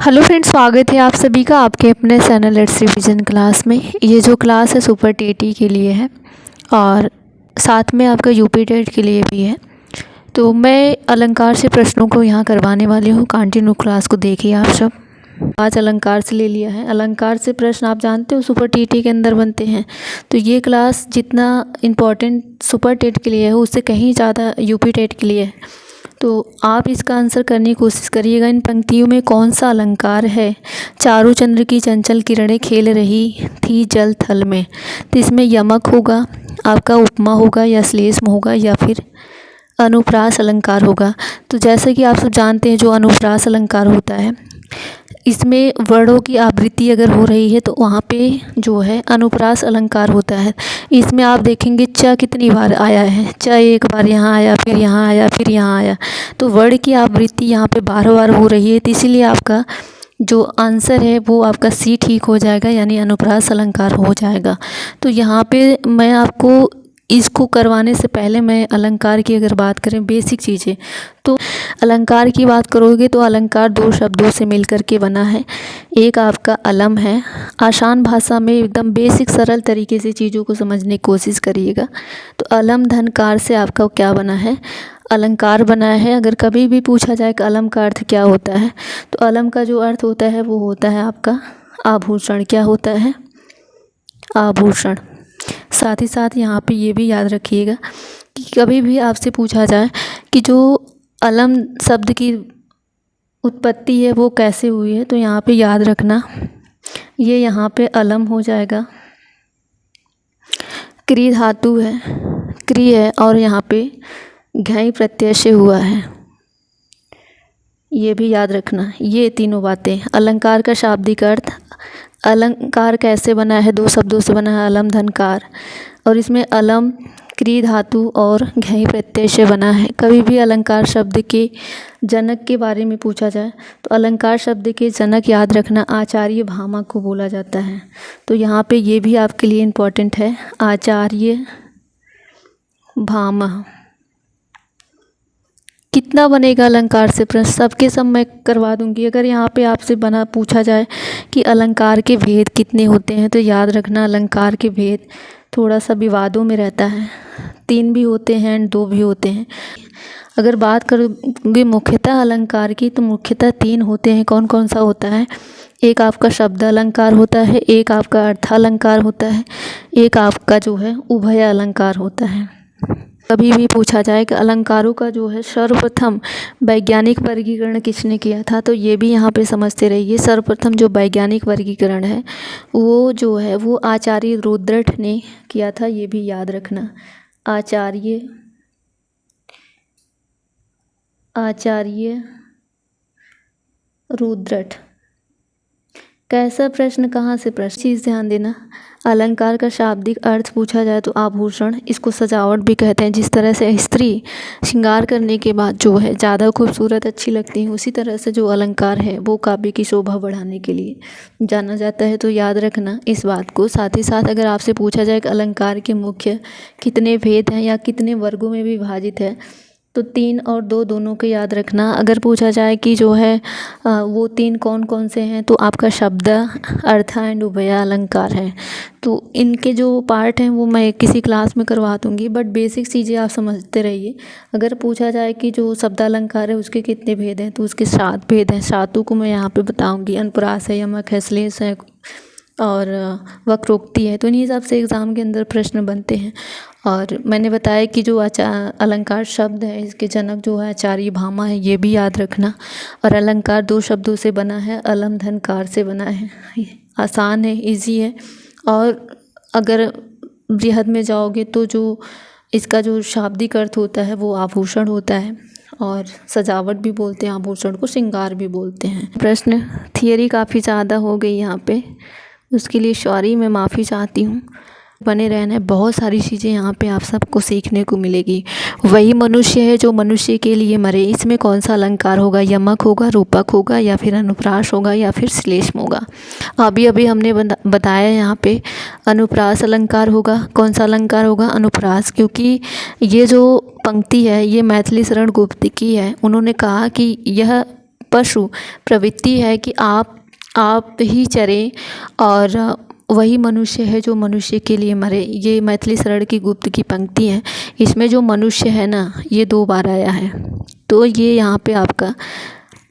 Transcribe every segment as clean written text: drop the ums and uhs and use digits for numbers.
Hello friends, स्वागत है आप सभी का आपके अपने चैनल लेट्स रिवीजन क्लास में। ये जो क्लास है सुपर टीटी के लिए है और साथ में आपका यूपी टेट के लिए भी है। तो मैं अलंकार से प्रश्नों को यहाँ करवाने वाली हूँ। कंटिन्यू क्लास को देखिए आप सब। आज अलंकार से ले लिया है। अलंकार से प्रश्न आप जानते हो सुपर टीटी के अंदर बनते हैं। तो ये क्लास जितना इम्पोर्टेंट सुपर टेट के लिए है उससे कहीं ज़्यादा यूपी टेट के लिए है। तो आप इसका आंसर करने की कोशिश करिएगा। इन पंक्तियों में कौन सा अलंकार है? चारों चंद्र की चंचल किरणें खेल रही थी जल थल में। तो इसमें यमक होगा, आपका उपमा होगा या श्लेष्म होगा या फिर अनुप्रास अलंकार होगा। तो जैसे कि आप सब जानते हैं जो अनुप्रास अलंकार होता है इसमें वर्णों की आवृत्ति अगर हो रही है तो वहाँ पे जो है अनुप्रास अलंकार होता है। इसमें आप देखेंगे च कितनी बार आया है। च एक बार यहाँ आया, फिर यहाँ आया, फिर यहाँ आया। तो वर्ण की आवृत्ति यहाँ पे बार बार हो रही है। तो इसीलिए आपका जो आंसर है वो आपका सी ठीक हो जाएगा, यानी अनुप्रास अलंकार हो जाएगा। तो यहाँ पे मैं आपको इसको करवाने से पहले मैं अलंकार की अगर बात करें बेसिक चीज़ें, तो अलंकार की बात करोगे तो अलंकार दो शब्दों से मिलकर के बना है। एक आपका अलम है। आसान भाषा में एकदम बेसिक सरल तरीके से चीज़ों को समझने की कोशिश करिएगा। तो अलम धनकार से आपका क्या बना है? अलंकार बना है। अगर कभी भी पूछा जाए कि अलम का अर्थ क्या होता है तो अलम का जो अर्थ होता है वो होता है आपका आभूषण। क्या होता है? आभूषण। साथ ही साथ यहाँ पे ये भी याद रखिएगा कि कभी भी आपसे पूछा जाए कि जो अलम शब्द की उत्पत्ति है वो कैसे हुई है, तो यहाँ पे याद रखना ये यहाँ पे अलम हो जाएगा। क्री धातु है, क्री है और यहाँ पे घई प्रत्यय से हुआ है। ये भी याद रखना। ये तीनों बातें। अलंकार का शाब्दिक अर्थ, अलंकार कैसे बना है? दो शब्दों से बना है, अलम धनकार। और इसमें अलम क्री धातु और घई प्रत्यय से बना है। कभी भी अलंकार शब्द के जनक के बारे में पूछा जाए तो अलंकार शब्द के जनक याद रखना आचार्य भामा को बोला जाता है। तो यहाँ पे ये भी आपके लिए इम्पोर्टेंट है, आचार्य भामा। कितना बनेगा अलंकार से प्रश्न? सबके सब मैं करवा दूंगी। अगर यहाँ पे आपसे बना पूछा जाए कि अलंकार के भेद कितने होते हैं तो याद रखना अलंकार के भेद थोड़ा सा विवादों में रहता है। 3 भी होते हैं एंड 2 भी होते हैं। अगर बात करोगे मुख्यतः अलंकार की तो मुख्यतः 3 होते हैं। कौन कौन सा होता है? एक आपका शब्द अलंकार होता है, एक आपका अर्थालंकार होता है, एक आपका जो है उभय अलंकार होता है। कभी भी पूछा जाए कि अलंकारों का जो है सर्वप्रथम वैज्ञानिक वर्गीकरण किसने किया था, तो ये भी यहाँ पे समझते रहिए। सर्वप्रथम जो वैज्ञानिक वर्गीकरण है वो जो है वो आचार्य रुद्रट ने किया था। ये भी याद रखना, आचार्य रुद्रट। कैसा प्रश्न, कहाँ से प्रश्न? चीज़ ध्यान देना। अलंकार का शाब्दिक अर्थ पूछा जाए तो आभूषण, इसको सजावट भी कहते हैं। जिस तरह से स्त्री श्रृंगार करने के बाद जो है ज़्यादा खूबसूरत अच्छी लगती है, उसी तरह से जो अलंकार है वो काव्य की शोभा बढ़ाने के लिए जाना जाता है। तो याद रखना इस बात को। साथ ही साथ अगर आपसे पूछा जाए कि अलंकार के मुख्य कितने भेद हैं या कितने वर्गों में विभाजित है तो 3 और 2 दोनों के याद रखना। अगर पूछा जाए कि जो है वो 3 कौन कौन से हैं तो आपका शब्द, अर्थ एंड उभय अलंकार है। तो इनके जो पार्ट हैं वो मैं किसी क्लास में करवा दूँगी, बट बेसिक चीज़ें आप समझते रहिए। अगर पूछा जाए कि जो शब्द अलंकार है उसके कितने भेद हैं तो उसके 7 भेद हैं। 7 को मैं यहाँ पे बताऊँगी। अनुप्रास है, यमक है, श्लेष है और वक्रोक्ति है। तो इन्हीं हिसाब से एग्ज़ाम के अंदर प्रश्न बनते हैं। और मैंने बताया कि जो अलंकार शब्द है इसके जनक जो है आचार्य भामा है, ये भी याद रखना। और अलंकार 2 शब्दों से बना है, अलम धनकार से बना है। आसान है, इजी है। और अगर बृहद में जाओगे तो जो इसका जो शाब्दिक अर्थ होता है वो आभूषण होता है और सजावट भी बोलते हैं, आभूषण को श्रृंगार भी बोलते हैं। प्रश्न थियरी काफ़ी ज़्यादा हो गई यहाँ पे, उसके लिए सॉरी, मैं माफ़ी चाहती हूँ। बने रहना, बहुत सारी चीज़ें यहाँ पे आप सबको सीखने को मिलेगी। वही मनुष्य है जो मनुष्य के लिए मरे, इसमें कौन सा अलंकार होगा? यमक होगा, रूपक होगा या फिर अनुप्रास होगा या फिर श्लेष्म होगा? अभी अभी हमने बताया यहाँ पे अनुप्रास अलंकार होगा। कौन सा अलंकार होगा? अनुप्रास। क्योंकि ये जो पंक्ति है ये मैथिली शरण गुप्त की है। उन्होंने कहा कि यह पशु प्रवृत्ति है कि आप ही चरें और वही मनुष्य है जो मनुष्य के लिए मरे। ये मैथिली शरण की गुप्त की पंक्ति है। इसमें जो मनुष्य है ना, ये 2 बार आया है। तो ये यहाँ पे आपका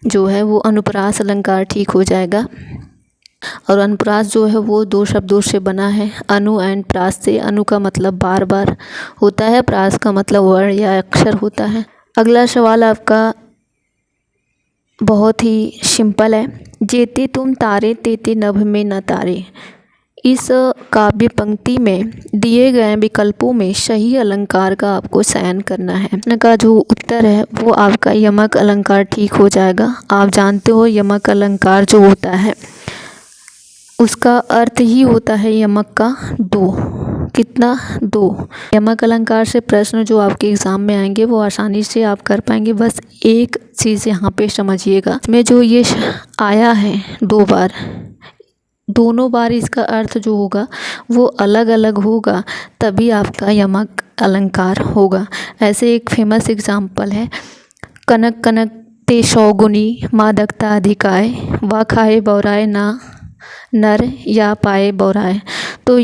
जो है वो अनुप्रास अलंकार ठीक हो जाएगा। और अनुप्रास जो है वो 2 शब्दों से बना है, अनु एंड प्रास से। अनु का मतलब बार बार होता है, प्रास का मतलब वर्ण या अक्षर होता है। अगला सवाल आपका बहुत ही सिंपल है। जेते तुम तारे तेते नभ में न तारे। इस काव्य पंक्ति में दिए गए विकल्पों में सही अलंकार का आपको चयन करना है। प्रश्न का जो उत्तर है वो आपका यमक अलंकार ठीक हो जाएगा। आप जानते हो यमक अलंकार जो होता है उसका अर्थ ही होता है यमक का 2। कितना? 2। यमक अलंकार से प्रश्न जो आपके एग्ज़ाम में आएंगे वो आसानी से आप कर पाएंगे। बस एक चीज़ यहाँ पे समझिएगा, इसमें जो ये आया है 2 बार, दोनों बार इसका अर्थ जो होगा वो अलग अलग होगा, तभी आपका यमक अलंकार होगा। ऐसे एक फेमस एग्जाम्पल है, कनक कनक ते 100 गुनी मादकता अधिकाय, वा खाए बौराए ना नर या पाए बौराए। तो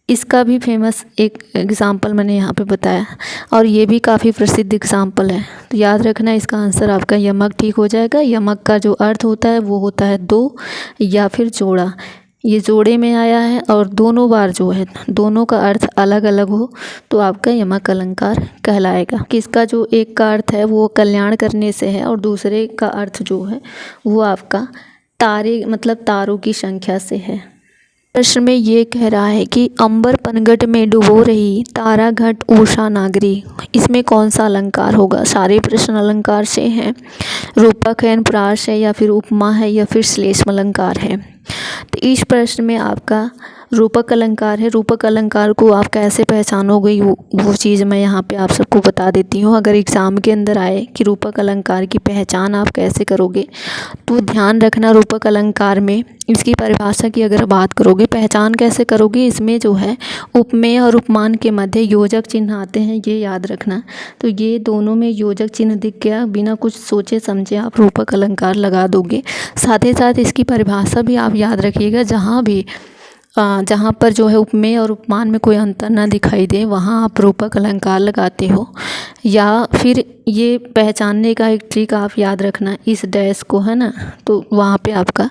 इसका भी फेमस एक एग्ज़ाम्पल मैंने यहाँ पे बताया और ये भी काफ़ी प्रसिद्ध एग्ज़ाम्पल है। तो याद रखना, इसका आंसर आपका यमक ठीक हो जाएगा। यमक का जो अर्थ होता है वो होता है 2 या फिर जोड़ा। ये जोड़े में आया है और दोनों बार जो है दोनों का अर्थ अलग अलग हो तो आपका यमक अलंकार कहलाएगा। किसका जो एक का अर्थ है वो कल्याण करने से है और दूसरे का अर्थ जो है वो आपका तारे मतलब तारों की संख्या से है। प्रश्न में ये कह रहा है कि अंबर पनघट में डुबो रही तारा घट उषा नागरी। इसमें कौन सा अलंकार होगा? सारे प्रश्न अलंकार से हैं। रूपक है, अनुप्रास है, या फिर उपमा है, या फिर श्लेषम अलंकार है। तो इस प्रश्न में आपका रूपक अलंकार है। रूपक अलंकार को आप कैसे पहचानोगे वो चीज़ मैं यहाँ पे आप सबको बता देती हूँ। अगर एग्ज़ाम के अंदर आए कि रूपक अलंकार की पहचान आप कैसे करोगे, तो ध्यान रखना रूपक अलंकार में इसकी परिभाषा की अगर बात करोगे, पहचान कैसे करोगे, इसमें जो है उपमेय और उपमान के मध्य योजक चिन्ह आते हैं, ये याद रखना। तो ये दोनों में योजक चिन्ह दिख गया, बिना कुछ सोचे समझे आप रूपक अलंकार लगा दोगे। साथ ही साथ इसकी परिभाषा भी आप याद रखिएगा, जहाँ पर जो है उपमेय और उपमान में कोई अंतर ना दिखाई दे वहाँ आप रूपक अलंकार लगाते हो। या फिर ये पहचानने का एक ट्रिक आप याद रखना, इस डैश को है ना, तो वहाँ पे आपका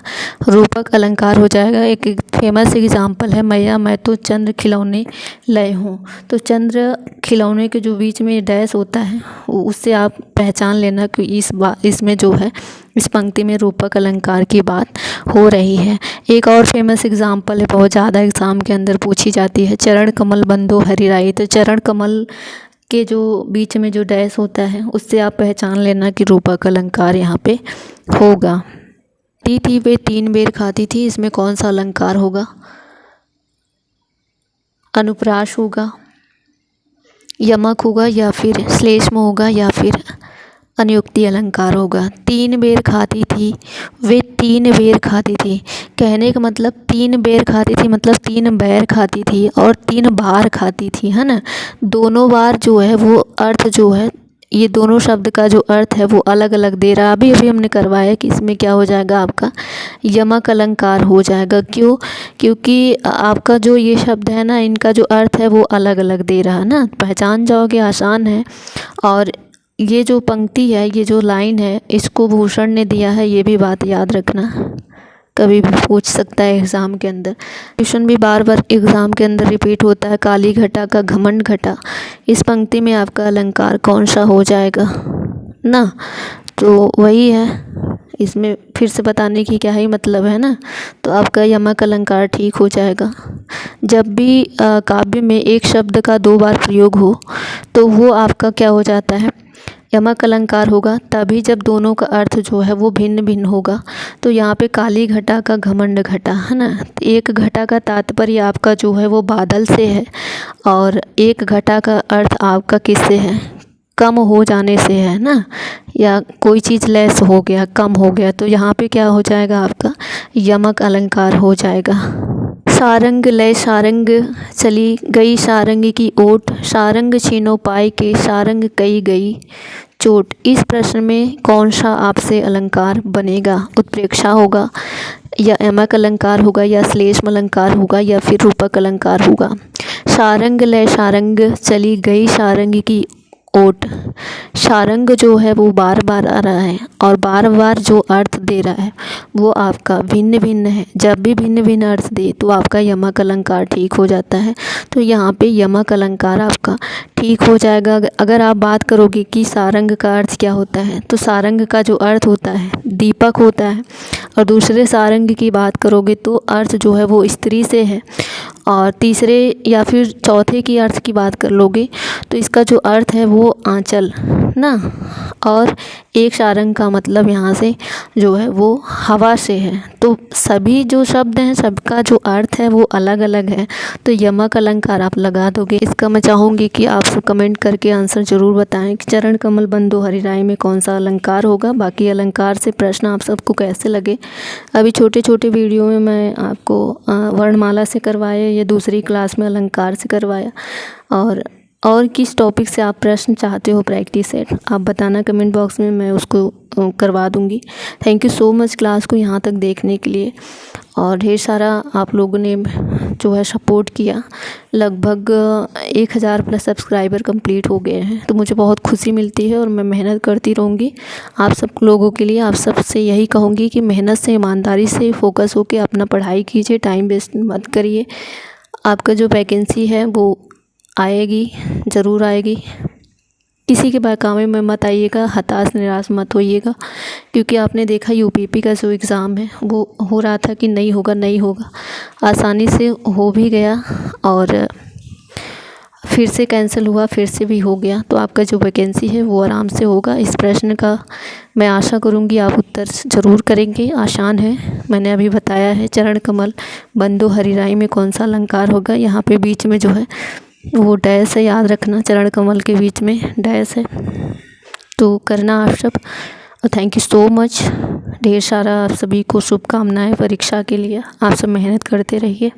रूपक अलंकार हो जाएगा। एक फेमस एग्जांपल है, मैया मैं तो चंद्र खिलौने लय हूँ। तो चंद्र खिलौने के जो बीच में डैश होता है उससे आप पहचान लेना कि इसमें जो है इस पंक्ति में रूपक अलंकार की बात हो रही है। एक और फेमस एग्जांपल है, बहुत ज़्यादा एग्ज़ाम के अंदर पूछी जाती है, चरण कमल बंदो हरिराई। तो चरण कमल के जो बीच में जो डैश होता है उससे आप पहचान लेना कि रूपक अलंकार यहाँ पे होगा। थी वे 3 बेर खाती थी, इसमें कौन सा अलंकार होगा? अनुप्रास होगा, यमक होगा, या फिर श्लेषम होगा, या फिर अनुयुक्ति अलंकार होगा। 3 बेर खाती थी, वे 3 बेर खाती थी। कहने का मतलब 3 बेर खाती थी मतलब 3 बैर खाती थी और 3 बार खाती थी, है ना। दोनों बार जो है वो अर्थ जो है, ये दोनों शब्द का जो अर्थ है वो अलग अलग दे रहा है। अभी हमने करवाया कि इसमें क्या हो जाएगा, आपका यमक अलंकार हो जाएगा। क्यों? क्योंकि आपका जो ये शब्द है ना, इनका जो अर्थ है वो अलग अलग दे रहा है ना, पहचान जाओगे, आसान है। और ये जो पंक्ति है, ये जो लाइन है, इसको भूषण ने दिया है, ये भी बात याद रखना, कभी भी पूछ सकता है एग्ज़ाम के अंदर। क्वेश्चन भी बार बार एग्ज़ाम के अंदर रिपीट होता है, काली घटा का घमंड घटा। इस पंक्ति में आपका अलंकार कौन सा हो जाएगा ना? तो वही है, इसमें फिर से बताने की क्या ही मतलब है ना। तो आपका यमक अलंकार ठीक हो जाएगा। जब भी काव्य में एक शब्द का 2 बार प्रयोग हो तो वो आपका क्या हो जाता है, यमक अलंकार होगा। तभी जब दोनों का अर्थ जो है वो भिन्न भिन्न होगा। तो यहाँ पे काली घटा का घमंड घटा, है ना। एक घटा का तात्पर्य आपका जो है वो बादल से है और एक घटा का अर्थ आपका किससे है, कम हो जाने से है ना, या कोई चीज़ लेस हो गया, कम हो गया। तो यहाँ पे क्या हो जाएगा, आपका यमक अलंकार हो जाएगा। सारंग लय सारंग चली गई सारंग की ओट, सारंग छीनो पाए के सारंग कई गई चोट। इस प्रश्न में कौन सा आपसे अलंकार बनेगा? उत्प्रेक्षा होगा या यमक अलंकार होगा या श्लेष्म अलंकार होगा या फिर रूपक अलंकार होगा? सारंग लय सारंग चली गई सारंग की ओट। सारंग जो है वो बार बार आ रहा है और बार बार जो अर्थ दे रहा है वो आपका भिन्न भिन्न है। जब भी भिन्न भिन्न अर्थ दे तो आपका यमक अलंकार ठीक हो जाता है। तो यहाँ पे यमक अलंकार आपका ठीक हो जाएगा। अगर आप बात करोगे कि सारंग का अर्थ क्या होता है, तो सारंग का जो अर्थ होता है दीपक होता है। और दूसरे सारंग की बात करोगे तो अर्थ जो है वो स्त्री से है। और तीसरे या फिर चौथे की अर्थ की बात कर लोगे तो इसका जो अर्थ है वो आंचल ना। और एक सारंग का मतलब यहाँ से जो है वो हवा से है। तो सभी जो शब्द हैं सबका जो अर्थ है वो अलग अलग है। तो यमक अलंकार आप लगा दोगे। इसका मैं चाहूँगी कि आप सब कमेंट करके आंसर ज़रूर बताएं कि चरण कमल बंधु हरिराय में कौन सा अलंकार होगा। बाकी अलंकार से प्रश्न आप सबको कैसे लगे? अभी छोटे छोटे वीडियो में मैं आपको वर्णमाला से करवाया, ये दूसरी क्लास में अलंकार से करवाया। और किस टॉपिक से आप प्रश्न चाहते हो प्रैक्टिस सेट, आप बताना कमेंट बॉक्स में, मैं उसको करवा दूँगी। Thank you so much class को यहाँ तक देखने के लिए। और ढेर सारा आप लोगों ने जो है सपोर्ट किया। लगभग 1000 प्लस सब्सक्राइबर कंप्लीट हो गए हैं। तो मुझे बहुत खुशी मिलती है और मैं मेहनत करती रहूँगी आप सब लोगों के लिए। आप सबसे यही कहूँगी कि मेहनत से, ईमानदारी से फोकस होकर अपना पढ़ाई कीजिए, टाइम वेस्ट मत करिए। आपका जो वैकेंसी है वो आएगी, ज़रूर आएगी। किसी के बहकावे में मत आइएगा, हताश निराश मत होइएगा। क्योंकि आपने देखा यूपीपी का जो एग्ज़ाम है वो हो रहा था कि नहीं होगा नहीं होगा, आसानी से हो भी गया और फिर से कैंसिल हुआ, फिर से भी हो गया। तो आपका जो वैकेंसी है वो आराम से होगा। इस प्रश्न का मैं आशा करूँगी आप उत्तर ज़रूर करेंगे। आसान है, मैंने अभी बताया है। चरण कमल बंधु हरिराय में कौन सा अलंकार होगा? यहाँ पे बीच में जो है वो डैश है, याद रखना। चरण कमल के बीच में डैश है। तो करना आप सब। और थैंक यू सो मच। ढेर सारा आप सभी को शुभकामनाएं परीक्षा के लिए। आप सब मेहनत करते रहिए।